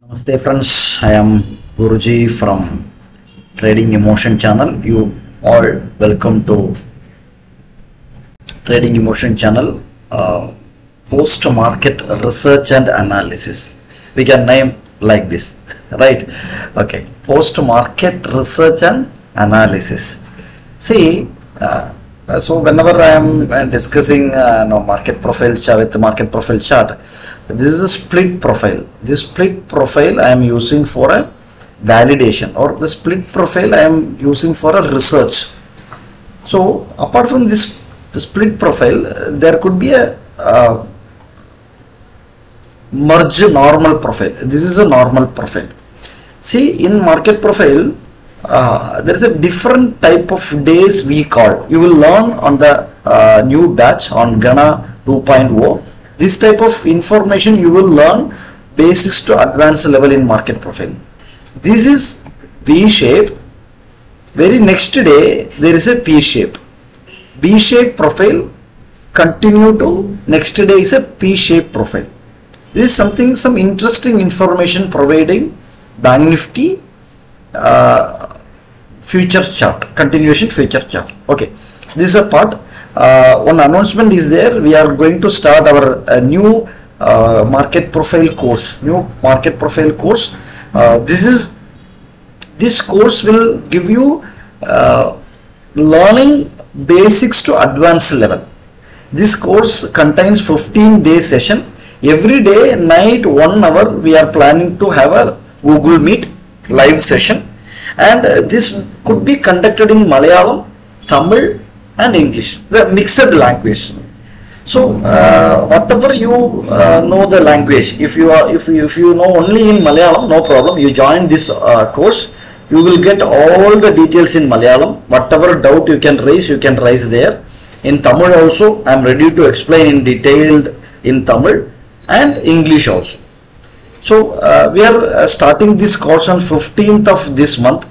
Namaste friends, I am Guruji from Trading Emotion channel. You all welcome to Trading Emotion channel, post market research and analysis. We can name like this, right? Okay, post market research and analysis. See, so whenever I am discussing market profile chart with the market profile chart, this is a split profile. This split profile I am using for a validation, or the split profile I am using for a research. So apart from this split profile, there could be a merge normal profile. This is a normal profile. See, in market profile, there is a different type of days we call. You will learn on the new batch on Ghana 2.0. This type of information you will learn basics to advanced level in market profile. This is V shape. Very next day there is a P shape. B shape profile continue to next day is a P shape profile. This is something, some interesting information providing Bank Nifty futures chart, continuation future chart. Okay, this is a part. One announcement is there. We are going to start our new market profile course. This course will give you learning basics to advanced level. This course contains 15-day session. Every day night 1 hour we are planning to have a Google Meet live session, and this could be conducted in Malayalam, Tamil and English, the mixed language. So whatever you know the language, if you know only in Malayalam, no problem, you join this course. You will get all the details in Malayalam. Whatever doubt you can raise there. In Tamil also I am ready to explain in detailed in Tamil and English also. So we are starting this course on 15th of this month.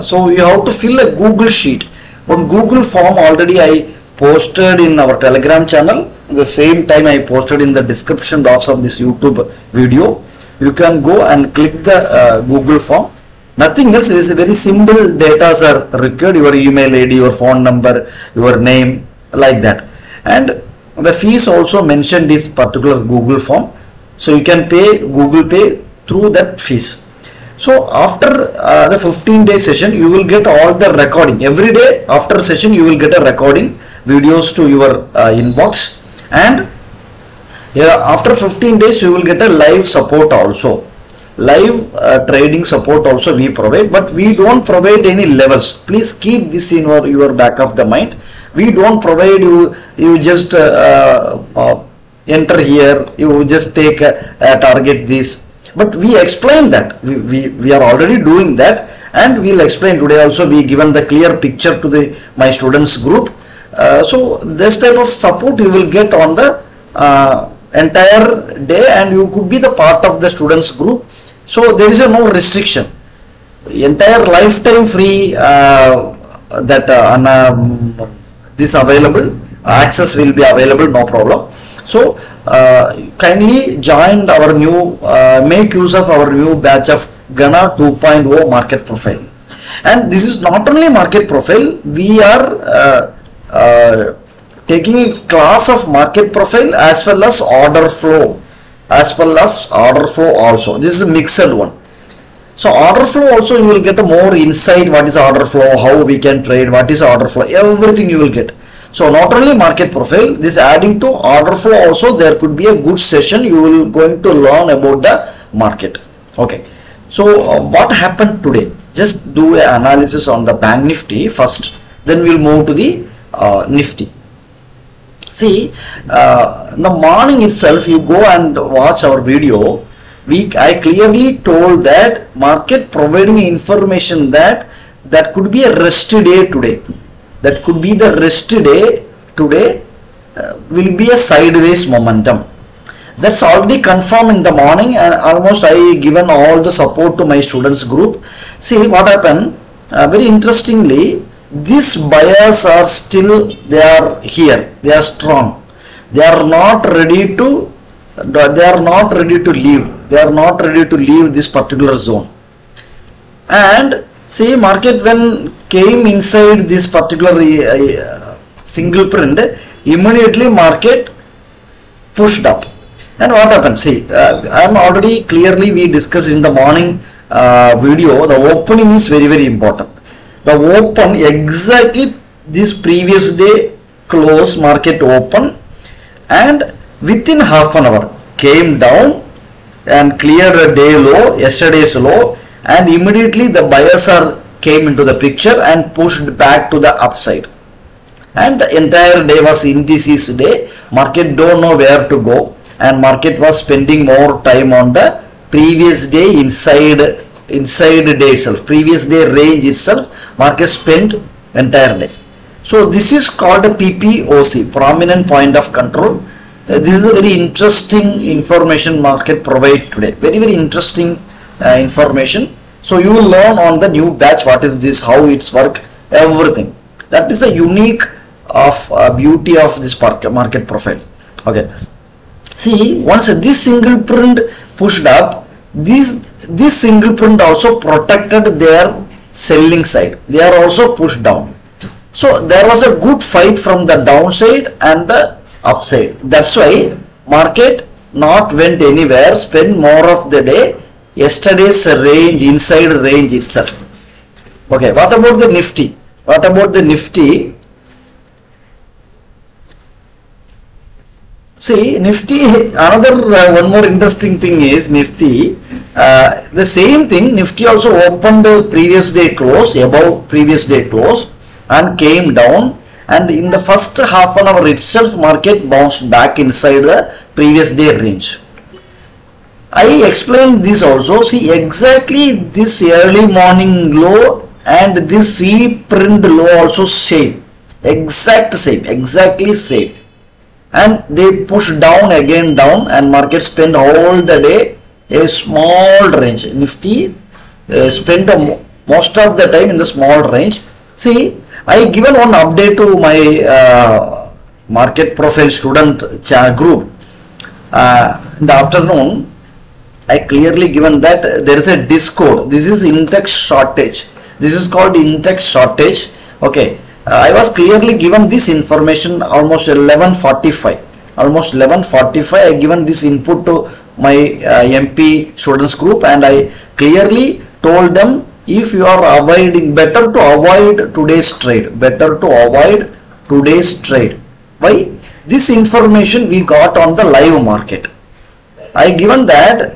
So you have to fill a Google sheet. One Google form already I posted in our Telegram channel. At the same time I posted in the description box of this YouTube video. You can go and click the Google form. Nothing else. It is a very simple data are required. Your email ID, your phone number, your name, like that. And the fees also mentioned this particular Google form. So you can pay Google Pay through that fees. So after the 15-day session, you will get all the recording. Every day after session, you will get a recording videos to your inbox, and after 15 days you will get a live support also. Live trading support also we provide, but we don't provide any levels. Please keep this in your back of the mind. We don't provide you just enter here, you just take a target this. But we explain that we are already doing that, and we'll explain today also. We given the clear picture to my students group. So this type of support you will get on the entire day, and you could be the part of the students group. So there is no restriction. Entire lifetime free this available. Access will be available, no problem. So kindly join our new, make use of our new batch of Ghana 2.0 market profile. And this is not only market profile, we are taking a class of market profile as well as order flow, also. This is a mixed one. So order flow also you will get a more insight. What is order flow, how we can trade, what is order flow, everything you will get. So not only market profile, this adding to order flow also, there could be a good session. You will going to learn about the market. Okay. So what happened today? Just do an analysis on the Bank Nifty first. Then we'll move to the Nifty. See, in the morning itself, you go and watch our video. I clearly told that market providing information that could be a rest day today. That could be the rest day today, will be a sideways momentum. That's already confirmed in the morning, and almost I given all the support to my students group. See what happened. Very interestingly, these buyers are still, they are here, they are strong. They are not ready to they are not ready to leave. They are not ready to leave this particular zone. And see, market when came inside this particular single print, immediately market pushed up. And what happened? See, I am already clearly we discussed in the morning video. The opening is very important. The open exactly this previous day close, market open, and within half an hour came down and cleared a day low, yesterday's low, and immediately the buyers came into the picture and pushed back to the upside. And the entire day was indices day. Market don't know where to go, and market was spending more time on the previous day inside day itself, previous day range itself. Market spent entire day. So this is called a PPOC, prominent point of control. This is a very interesting information market provide today. Very interesting information. So you will learn on the new batch what is this, how it's work, everything. That is the unique of beauty of this market profile. Okay. See, once this single print pushed up, this single print also protected their selling side. They are also pushed down. So there was a good fight from the downside and the upside. That's why market not went anywhere, spent more of the day yesterday's range, inside range itself. Okay, what about the Nifty? What about the Nifty? See, Nifty, another one more interesting thing is Nifty. The same thing, Nifty also opened the previous day close, above previous day close, and came down, and in the first half an hour itself market bounced back inside the previous day range. I explained this also. See, exactly this early morning low and this C print low also same, exactly same, and they push down again down, and market spend all the day a small range. Nifty spent most of the time in the small range. See, I given one update to my market profile student group in the afternoon. I clearly given that there is a discord. This is index shortage. This is called index shortage. Okay, I was clearly given this information almost 11:45. Almost 11:45. I given this input to my MP students group, and I clearly told them, if you are avoiding, better to avoid today's trade. Better to avoid today's trade. Why? This information we got on the live market. I given that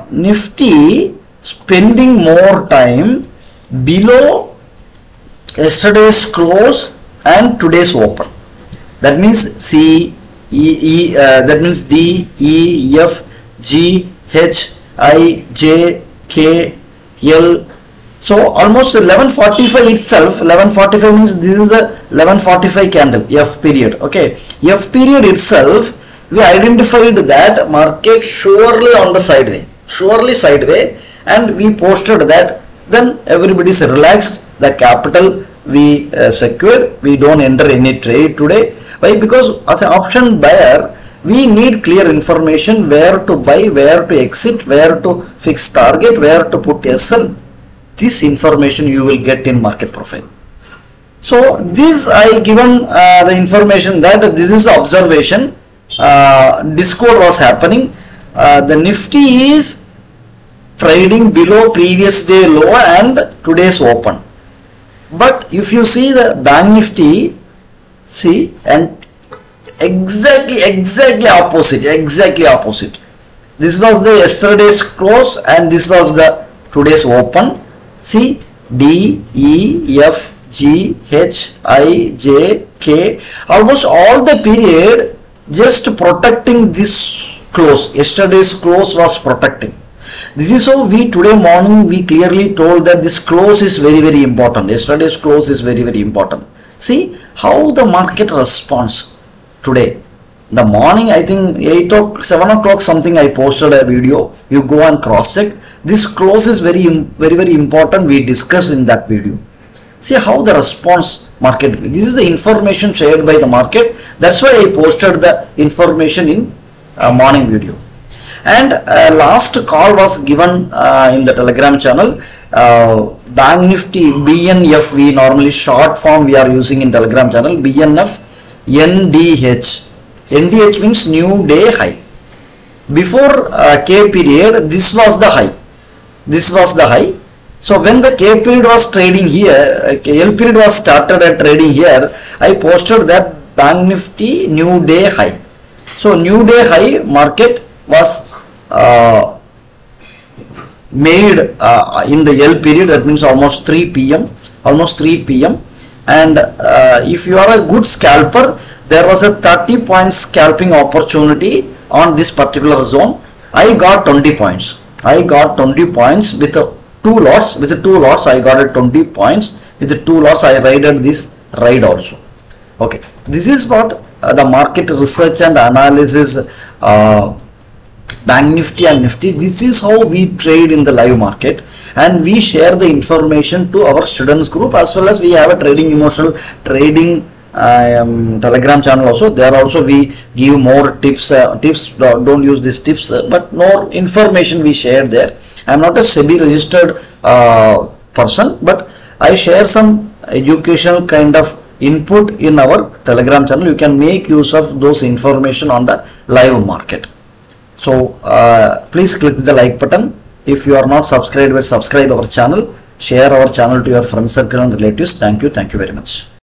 Nifty spending more time below yesterday's close and today's open. That means that means D, E, F, G, H, I, J, K, L. So almost 11:45 itself. 11:45 means this is a 11:45 candle, F period. Okay, F period itself, we identified that market surely on the sideway, and we posted that. Then everybody is relaxed. The capital we secured. We don't enter any trade today. Why? Because as an option buyer, we need clear information where to buy, where to exit, where to fix target, where to put SL. This information you will get in market profile. So this I given the information that this is observation. Discord was happening. The Nifty is trading below previous day low and today's open. But if you see the bank Nifty, see, and exactly opposite. This was the yesterday's close and this was the today's open. See, D, E, F, G, H, I, J, K, almost all the period just protecting this close. Yesterday's close was protecting. This is how we today morning we clearly told that this close is very important. Yesterday's close is very important. See how the market responds today. The morning, I think 7 o'clock something, I posted a video. You go and cross check. This close is very important. We discussed in that video. See how the response market. This is the information shared by the market. That's why I posted the information in morning video. And last call was given in the Telegram channel. Bank Nifty BNF, we normally short form we are using in Telegram channel, BNF NDH. NDH means new day high. Before K period, this was the high. This was the high. So when the K period was trading here, L period was started at trading here, I posted that Bank Nifty new day high. So new day high market was made in the L period, that means almost 3 p.m. And if you are a good scalper, there was a 30 point scalping opportunity on this particular zone. I got 20 points. I got 20 points with two lots. With two lots, I got 20 points. With two lots, I raided this ride also. Okay, this is what the market research and analysis. Bank Nifty and Nifty, this is how we trade in the live market, and we share the information to our students group, as well as we have a trading emotional trading Telegram channel also. There also we give more tips. Don't use these tips, but more information we share there. I am not a SEBI registered person, but I share some educational kind of input in our Telegram channel. You can make use of those information on the live market. So please click the like button. If you are not subscribed, subscribe our channel. Share our channel to your friend circle and relatives. Thank you very much.